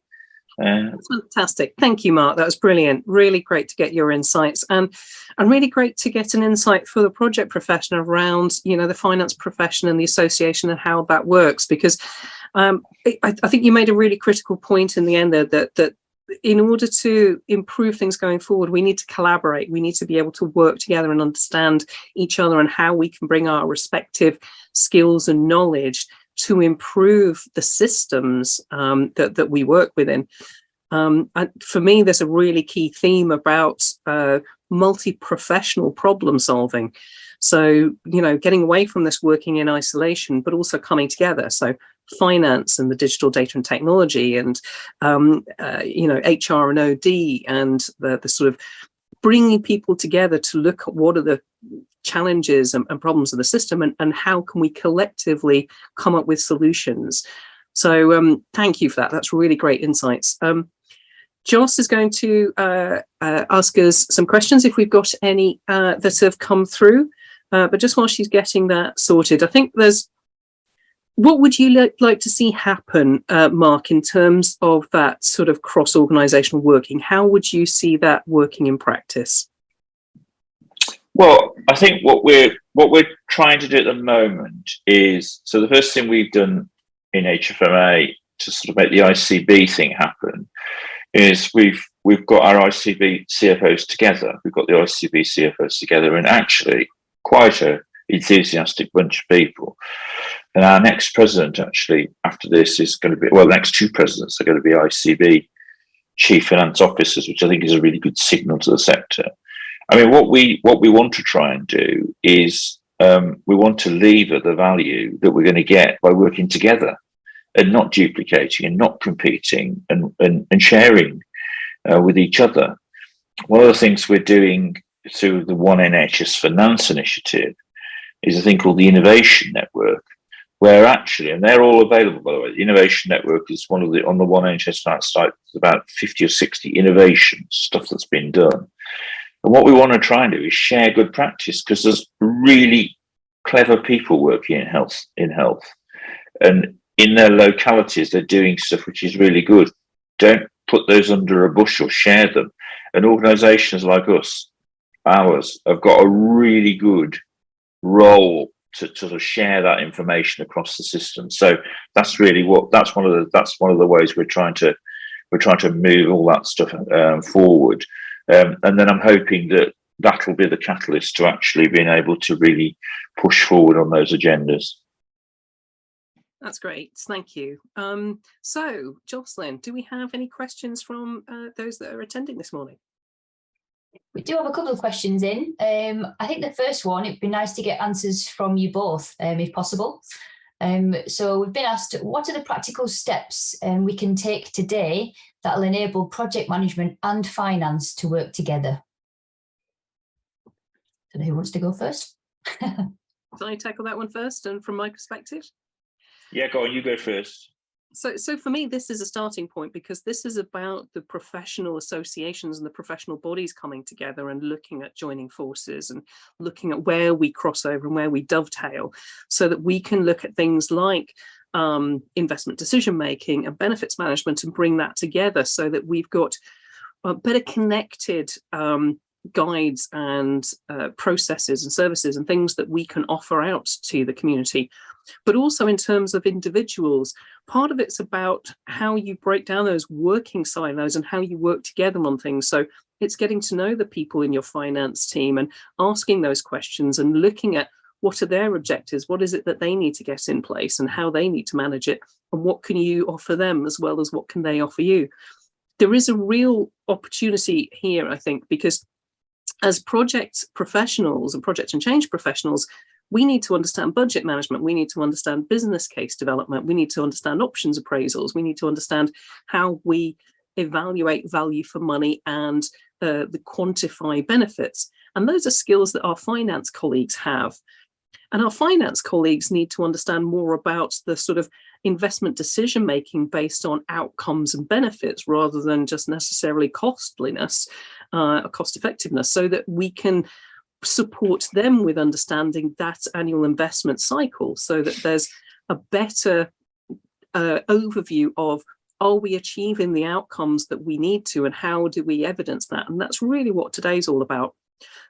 Fantastic. Thank you, Mark. That was brilliant. Really great to get your insights, and really great to get an insight for the project profession around, the finance profession and the association and how that works, because I think you made a really critical point in the end there that in order to improve things going forward, we need to collaborate. We need to be able to work together and understand each other and how we can bring our respective skills and knowledge to improve the systems that we work within. And for me, there's a really key theme about multi-professional problem solving. So, getting away from this working in isolation, but also coming together. So finance and the digital data and technology and, HR and OD and the sort of bringing people together to look at what are the challenges and problems of the system and how can we collectively come up with solutions. So thank you for that. That's really great insights. Joss is going to ask us some questions if we've got any that have come through. But just while she's getting that sorted, I think what would you like to see happen, Mark, in terms of that sort of cross-organisational working? How would you see that working in practice? Well, I think what we're trying to do at the moment is, so the first thing we've done in HFMA to sort of make the ICB thing happen is we've got our ICB CFOs together. We've got the ICB CFOs together, and actually quite a enthusiastic bunch of people. And our next president, actually, after this is going to be, well, the next two presidents are going to be ICB chief finance officers, which I think is a really good signal to the sector. I mean, what we want to try and do is we want to lever the value that we're going to get by working together and not duplicating and not competing and sharing with each other. One of the things we're doing through the One NHS Finance initiative is a thing called the Innovation Network, where actually, and they're all available, by the way, the Innovation Network is on the One NHS Finance site, about 50 or 60 innovations, stuff that's been done. And what we want to try and do is share good practice, because there's really clever people working in health. And in their localities, they're doing stuff which is really good. Don't put those under a bushel, share them. And organisations like ours, have got a really good role to sort of share that information across the system. So that's really that's one of the ways we're trying to move all that stuff forward. And then I'm hoping that will be the catalyst to actually being able to really push forward on those agendas. That's great. Thank you. So, Jocelyn, do we have any questions from those that are attending this morning? We do have a couple of questions in. I think the first one, it'd be nice to get answers from you both, if possible. So we've been asked, what are the practical steps we can take today that will enable project management and finance to work together? Don't know who wants to go first. Can I tackle that one first, and from my perspective? Yeah, go on, you go first. So for me, this is a starting point, because this is about the professional associations and the professional bodies coming together and looking at joining forces and looking at where we cross over and where we dovetail, so that we can look at things like investment decision making and benefits management and bring that together, so that we've got better connected guides and processes and services and things that we can offer out to the community. But also in terms of individuals, part of it's about how you break down those working silos and how you work together on things. So it's getting to know the people in your finance team and asking those questions and looking at what are their objectives, what is it that they need to get in place and how they need to manage it, and what can you offer them as well as what can they offer you. There is a real opportunity here, I think, because as project professionals and project and change professionals, we need to understand budget management, we need to understand business case development, we need to understand options appraisals, we need to understand how we evaluate value for money and the quantify benefits. And those are skills that our finance colleagues have. And our finance colleagues need to understand more about the sort of investment decision making based on outcomes and benefits, rather than just necessarily costliness, cost effectiveness, so that we can support them with understanding that annual investment cycle, so that there's a better overview of, are we achieving the outcomes that we need to, and how do we evidence that? And that's really what today's all about.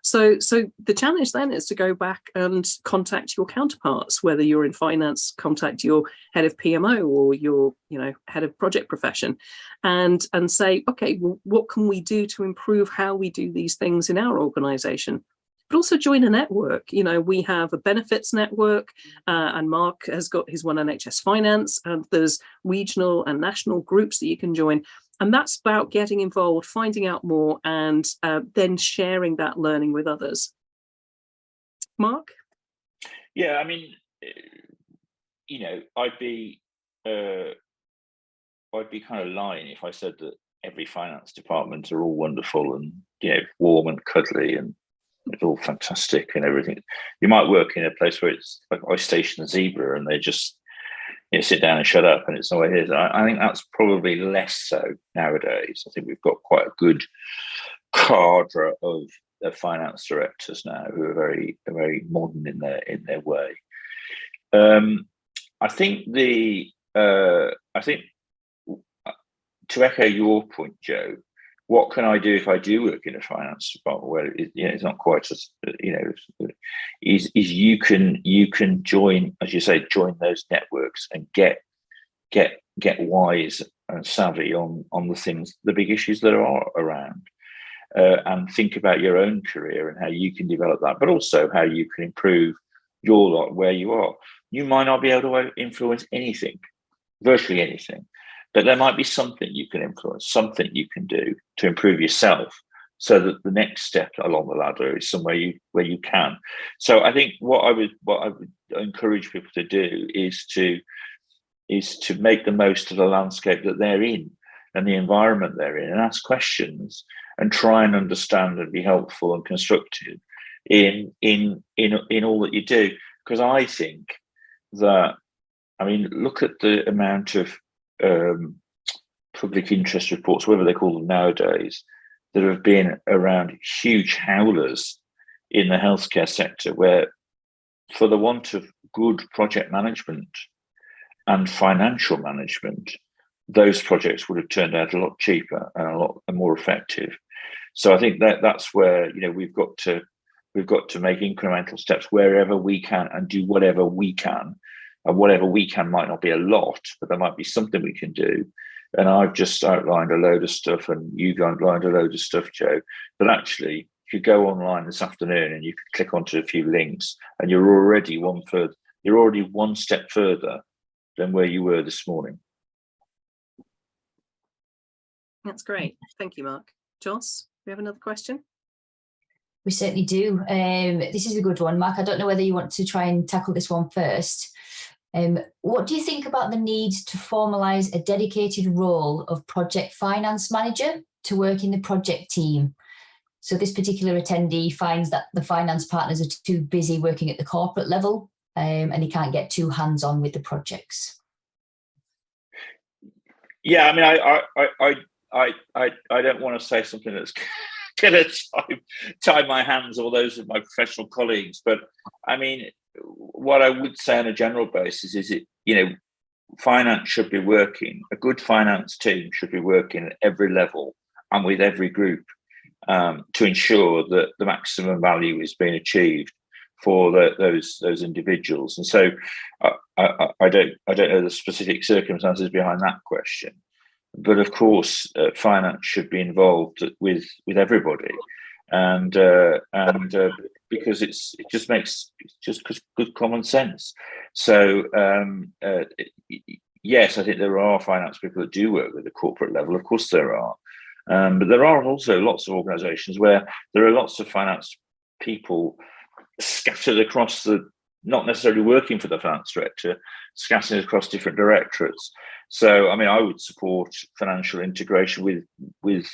So the challenge then is to go back and contact your counterparts, whether you're in finance, contact your head of PMO or your head of project profession, and say, okay, well, what can we do to improve how we do these things in our organization? But also join a network. We have a benefits network, and Mark has got his One NHS Finance, and there's regional and national groups that you can join. And that's about getting involved, finding out more, and then sharing that learning with others. Mark? Yeah, I mean, I'd be kind of lying if I said that every finance department are all wonderful and warm and cuddly and it's all fantastic and everything. You might work in a place where it's like I station a zebra and they're just sit down and shut up and it's not what it is. I think that's probably less so nowadays. I think we've got quite a good cadre of finance directors now who are very modern in their way. I think to echo your point, Jo, what can I do if I do work in a finance department where it's not quite as is you can join, as you say, join those networks and get wise and savvy on the things, the big issues that are around, and think about your own career and how you can develop that, but also how you can improve your lot where you are. You might not be able to influence anything, virtually anything, but there might be something you can influence, something you can do to improve yourself, so that the next step along the ladder is somewhere where you can. So I think what I would encourage people to do is to make the most of the landscape that they're in and the environment they're in, and ask questions and try and understand and be helpful and constructive in all that you do. Because I think that, look at the amount of public interest reports, whatever they call them nowadays, that have been around huge howlers in the healthcare sector, where for the want of good project management and financial management, those projects would have turned out a lot cheaper and a lot more effective. So I think that's where we've got to make incremental steps wherever we can and do whatever we can. And whatever we can might not be a lot, but there might be something we can do. And I've just outlined a load of stuff, and you've outlined a load of stuff, Jo. But actually, if you go online this afternoon and you can click onto a few links, and you're already one step further than where you were this morning. That's great. Thank you, Mark. Joss, we have another question? We certainly do. This is a good one, Mark. I don't know whether you want to try and tackle this one first. What do you think about the need to formalise a dedicated role of project finance manager to work in the project team? So this particular attendee finds that the finance partners are too busy working at the corporate level, and he can't get too hands-on with the projects. Yeah, I don't want to say something that's going to tie my hands or those of my professional colleagues, but what I would say on a general basis is finance should be working. A good finance team should be working at every level and with every group to ensure that the maximum value is being achieved for those individuals. And so I don't know the specific circumstances behind that question, but of course finance should be involved with everybody, and because it just makes good common sense. So yes, I think there are finance people that do work at the corporate level. Of course there are, but there are also lots of organisations where there are lots of finance people scattered across not necessarily working for the finance director, scattered across different directorates. So I would support financial integration with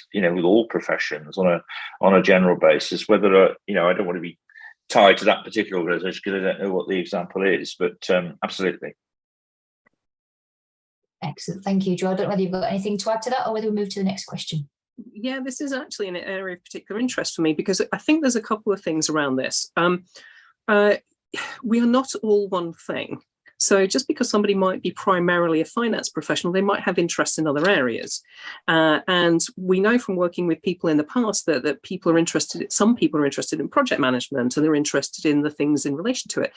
all professions on a general basis. Whether I don't want to be tied to that particular organisation because I don't know what the example is, but absolutely. Excellent, thank you, Jo. I don't know whether you've got anything to add to that or whether we move to the next question. Yeah, this is actually an area of particular interest for me because I think there's a couple of things around this. We are not all one thing. So just because somebody might be primarily a finance professional, they might have interests in other areas. And we know from working with people in the past that some people are interested in project management and they're interested in the things in relation to it.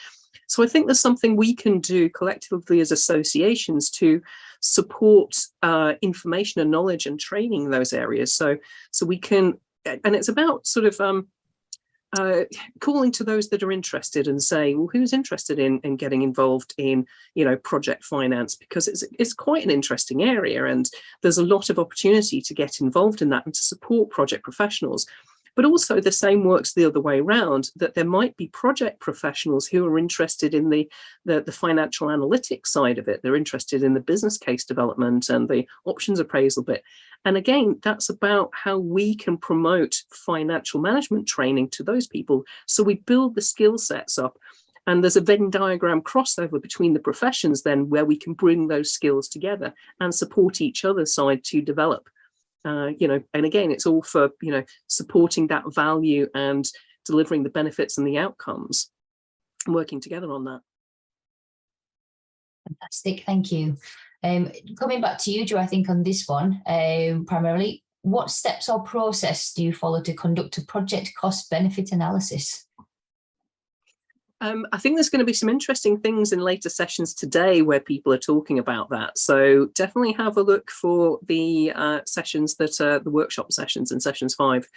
So I think there's something we can do collectively as associations to support information and knowledge and training in those areas. So we can, and it's about sort of calling to those that are interested and saying, well, who's interested in getting involved in project finance, because it's quite an interesting area and there's a lot of opportunity to get involved in that and to support project professionals. But also the same works the other way around, that there might be project professionals who are interested in the financial analytics side of it. They're interested in the business case development and the options appraisal bit. And again, that's about how we can promote financial management training to those people. So we build the skill sets up And there's a Venn diagram crossover between the professions then, where we can bring those skills together and support each other's side to develop. And again, it's all for, supporting that value and delivering the benefits and the outcomes, and working together on that. Fantastic, thank you. Coming back to you, Jo, I think on this one, primarily, what steps or process do you follow to conduct a project cost benefit analysis? I think there's going to be some interesting things in later sessions today where people are talking about that. So definitely have a look for the sessions that are the workshop sessions in sessions 5.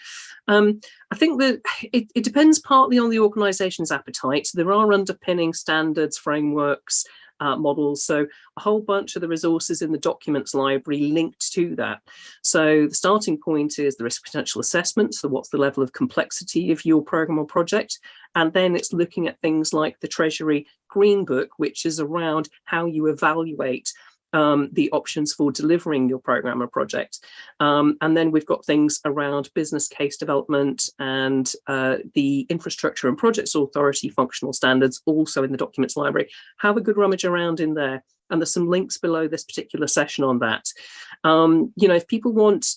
I think that it depends partly on the organisation's appetite. There are underpinning standards, frameworks, models. So a whole bunch of the resources in the documents library linked to that. So the starting point is the risk potential assessment. So what's the level of complexity of your program or project? And then it's looking at things like the Treasury Green Book, which is around how you evaluate the options for delivering your program or project. And then we've got things around business case development and the Infrastructure and Projects Authority functional standards also in the documents library. Have a good rummage around in there. And there's some links below this particular session on that. If people want,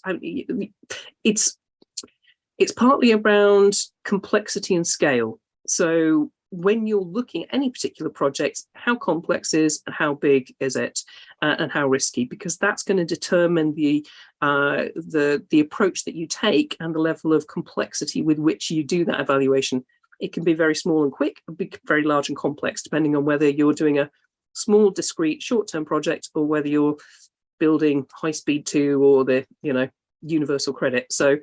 it's partly around complexity and scale. So when you're looking at any particular project, how complex is and how big is it, and how risky, because that's going to determine the approach that you take and the level of complexity with which you do that evaluation. It can be very small and quick, or be very large and complex, depending on whether you're doing a small, discrete, short-term project or whether you're building high speed 2 or the universal credit. So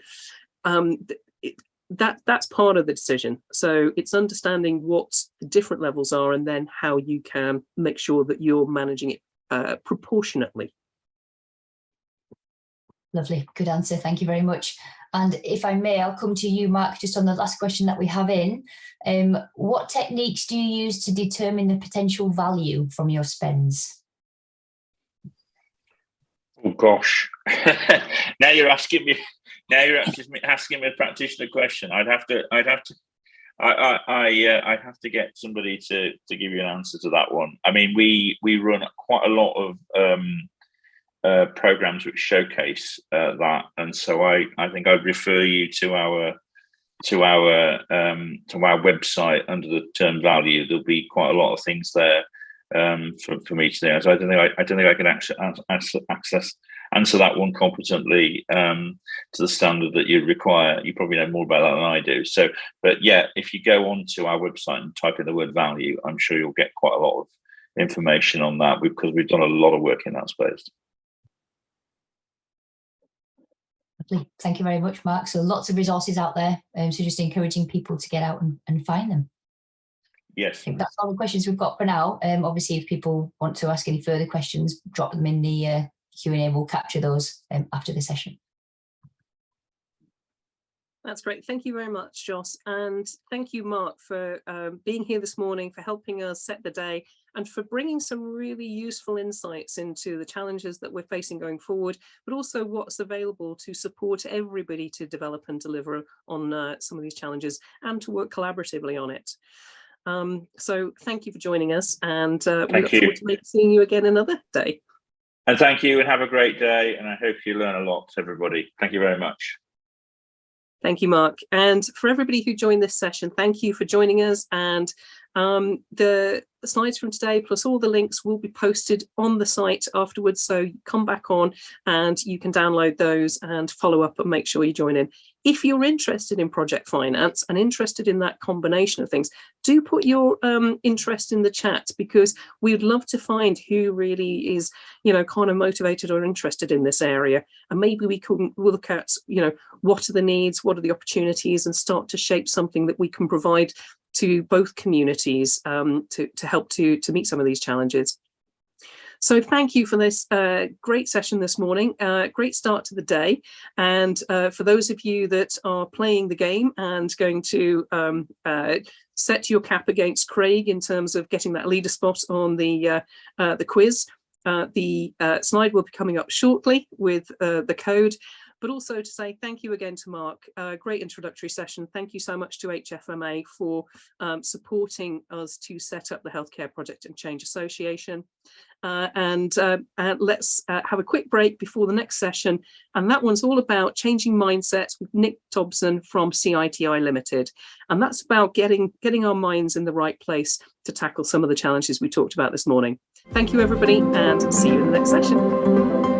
that's part of the decision. So it's understanding what the different levels are and then how you can make sure that you're managing it proportionately. Lovely, good answer, thank you very much. And if I may, I'll come to you, Mark, just on the last question that we have in. What techniques do you use to determine the potential value from your spends? Oh gosh, now you're asking me. Now you're asking me a practitioner question. I'd have to get somebody to give you an answer to that one. I mean, we run quite a lot of programs which showcase that, and so I think I'd refer you to our website under the term value. There'll be quite a lot of things there for me today. So I don't think I can answer that one competently to the standard that you require. You probably know more about that than I do. So, but yeah, if you go onto our website and type in the word value, I'm sure you'll get quite a lot of information on that, because we've done a lot of work in that space. Thank you very much, Mark. So lots of resources out there. So just encouraging people to get out and find them. Yes. I think that's all the questions we've got for now. Obviously, if people want to ask any further questions, drop them in the Q&A. We'll capture those after the session. That's great. Thank you very much, Joss. And thank you, Mark, for being here this morning, for helping us set the day, and for bringing some really useful insights into the challenges that we're facing going forward, but also what's available to support everybody to develop and deliver on some of these challenges and to work collaboratively on it. So thank you for joining us, and we look forward to seeing you again another day. And thank you, and have a great day, and I hope you learn a lot, everybody. Thank you very much. Thank you, Mark. And for everybody who joined this session, thank you for joining us. And the slides from today, plus all the links, will be posted on the site afterwards. So come back on and you can download those and follow up and make sure you join in. If you're interested in project finance and interested in that combination of things, do put your interest in the chat, because we'd love to find who really is, kind of motivated or interested in this area. And maybe we can look at, what are the needs, what are the opportunities, and start to shape something that we can provide to both communities to help to meet some of these challenges. So thank you for this great session this morning, great start to the day. And for those of you that are playing the game and going to set your cap against Craig in terms of getting that leader spot on the quiz, the slide will be coming up shortly with the code. but also to say thank you again to Mark. Great introductory session. Thank you so much to HFMA for supporting us to set up the Healthcare Project and Change Association. And let's have a quick break before the next session. And that one's all about changing mindsets with Nick Dobson from CITI Limited. And that's about getting our minds in the right place to tackle some of the challenges we talked about this morning. Thank you, everybody, and see you in the next session.